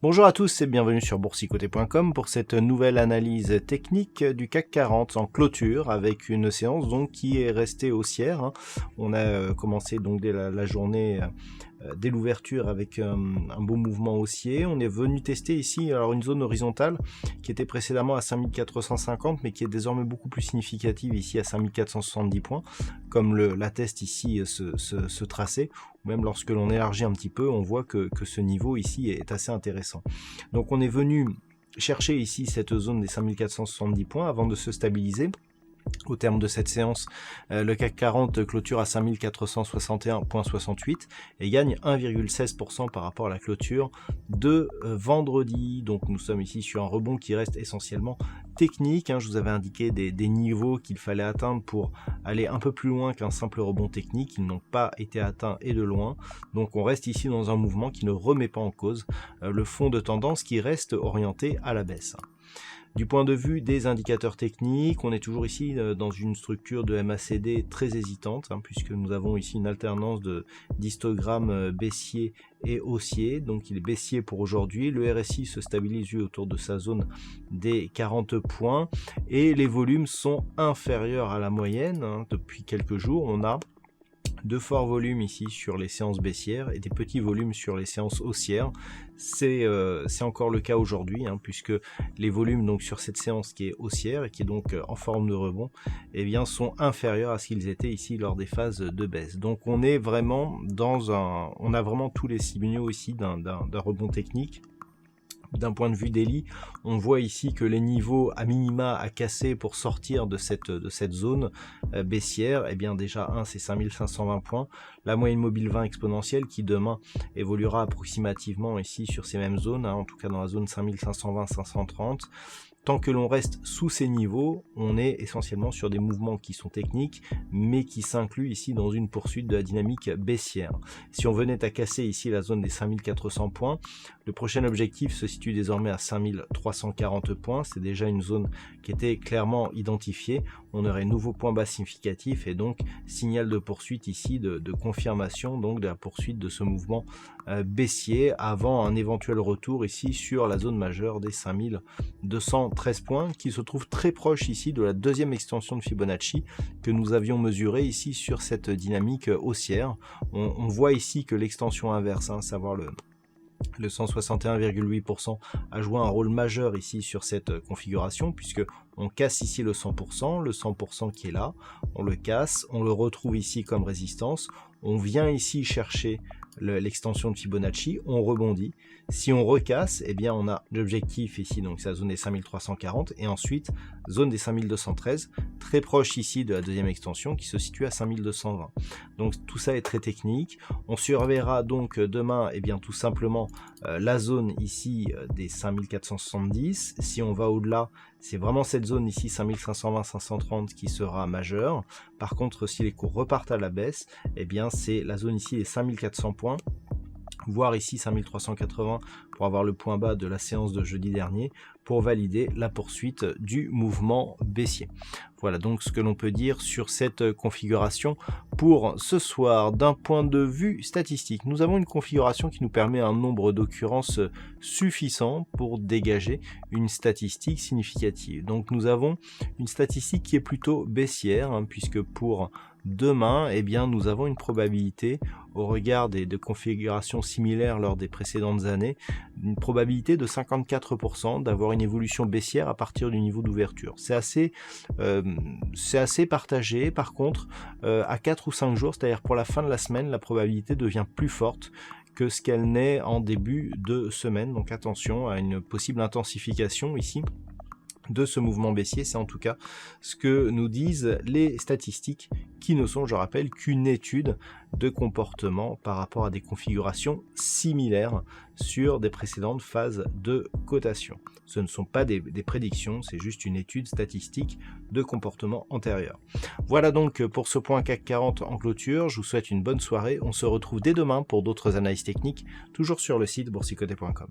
Bonjour à tous et bienvenue sur boursicoté.com pour cette nouvelle analyse technique du CAC 40 en clôture avec une séance donc qui est restée haussière. On a commencé donc dès la journée, dès l'ouverture avec un beau mouvement haussier. On est venu tester ici alors une zone horizontale qui était précédemment à 5450 mais qui est désormais beaucoup plus significative ici à 5470 points comme l'atteste ici ce tracé. Même lorsque l'on élargit un petit peu, on voit que ce niveau ici est assez intéressant. Donc on est venu chercher ici cette zone des 5470 points avant de se stabiliser. Au terme de cette séance, le CAC 40 clôture à 5461,68 et gagne 1,16% par rapport à la clôture de vendredi. Donc nous sommes ici sur un rebond qui reste essentiellement technique. Je vous avais indiqué des niveaux qu'il fallait atteindre pour aller un peu plus loin qu'un simple rebond technique. Ils n'ont pas été atteints et de loin. Donc on reste ici dans un mouvement qui ne remet pas en cause le fond de tendance qui reste orienté à la baisse. Du point de vue des indicateurs techniques, on est toujours ici dans une structure de MACD très hésitante, puisque nous avons ici une alternance d'histogrammes baissier et haussier. Donc il est baissier pour aujourd'hui. Le RSI se stabilise autour de sa zone des 40 points et les volumes sont inférieurs à la moyenne. Depuis quelques jours, on a de forts volumes ici sur les séances baissières et des petits volumes sur les séances haussières. C'est encore le cas aujourd'hui, puisque les volumes donc sur cette séance qui est haussière et qui est donc en forme de rebond, eh bien, sont inférieurs à ce qu'ils étaient ici lors des phases de baisse. Donc on est vraiment on a vraiment tous les signaux ici d'un rebond technique. D'un point de vue daily, on voit ici que les niveaux à minima à casser pour sortir de cette zone baissière, eh bien déjà c'est 5520 points, la moyenne mobile 20 exponentielle qui demain évoluera approximativement ici sur ces mêmes zones, en tout cas dans la zone 5520-530. Tant que l'on reste sous ces niveaux, on est essentiellement sur des mouvements qui sont techniques, mais qui s'incluent ici dans une poursuite de la dynamique baissière. Si on venait à casser ici la zone des 5400 points, le prochain objectif se situe désormais à 5340 points. C'est déjà une zone qui était clairement identifiée. On aurait nouveau point bas significatif et donc signal de poursuite ici, de confirmation donc de la poursuite de ce mouvement baissier avant un éventuel retour ici sur la zone majeure des 5213 points qui se trouve très proche ici de la deuxième extension de Fibonacci que nous avions mesurée ici sur cette dynamique haussière. On voit ici que l'extension inverse, savoir le 161,8% a joué un rôle majeur ici sur cette configuration puisque on casse ici le 100% qui est là, on le casse, on le retrouve ici comme résistance, on vient ici chercher l'extension de Fibonacci, on rebondit. Si on recasse, eh bien on a l'objectif ici, donc c'est la zone des 5340 et ensuite zone des 5213, très proche ici de la deuxième extension qui se situe à 5220. Donc tout ça est très technique. On surveillera donc demain tout simplement la zone ici des 5470. Si on va au-delà, c'est vraiment cette zone ici 5520-530 qui sera majeure. Par contre, si les cours repartent à la baisse, eh bien c'est la zone ici des 5400 points, voire ici 5380 pour avoir le point bas de la séance de jeudi dernier pour valider la poursuite du mouvement baissier. Voilà donc ce que l'on peut dire sur cette configuration pour ce soir. D'un point de vue statistique, nous avons une configuration qui nous permet un nombre d'occurrences suffisant pour dégager une statistique significative. Donc nous avons une statistique qui est plutôt baissière, puisque pour demain, eh bien, nous avons une probabilité, au regard de configurations similaires lors des précédentes années, une probabilité de 54% d'avoir une évolution baissière à partir du niveau d'ouverture. C'est assez partagé. Par contre, à 4 ou 5 jours, c'est-à-dire pour la fin de la semaine, la probabilité devient plus forte que ce qu'elle n'est en début de semaine. Donc attention à une possible intensification ici de ce mouvement baissier. C'est en tout cas ce que nous disent les statistiques qui ne sont, je rappelle, qu'une étude de comportement par rapport à des configurations similaires sur des précédentes phases de cotation. Ce ne sont pas des prédictions, c'est juste une étude statistique de comportement antérieur. Voilà donc pour ce point CAC 40 en clôture. Je vous souhaite une bonne soirée. On se retrouve dès demain pour d'autres analyses techniques, toujours sur le site boursicoté.com.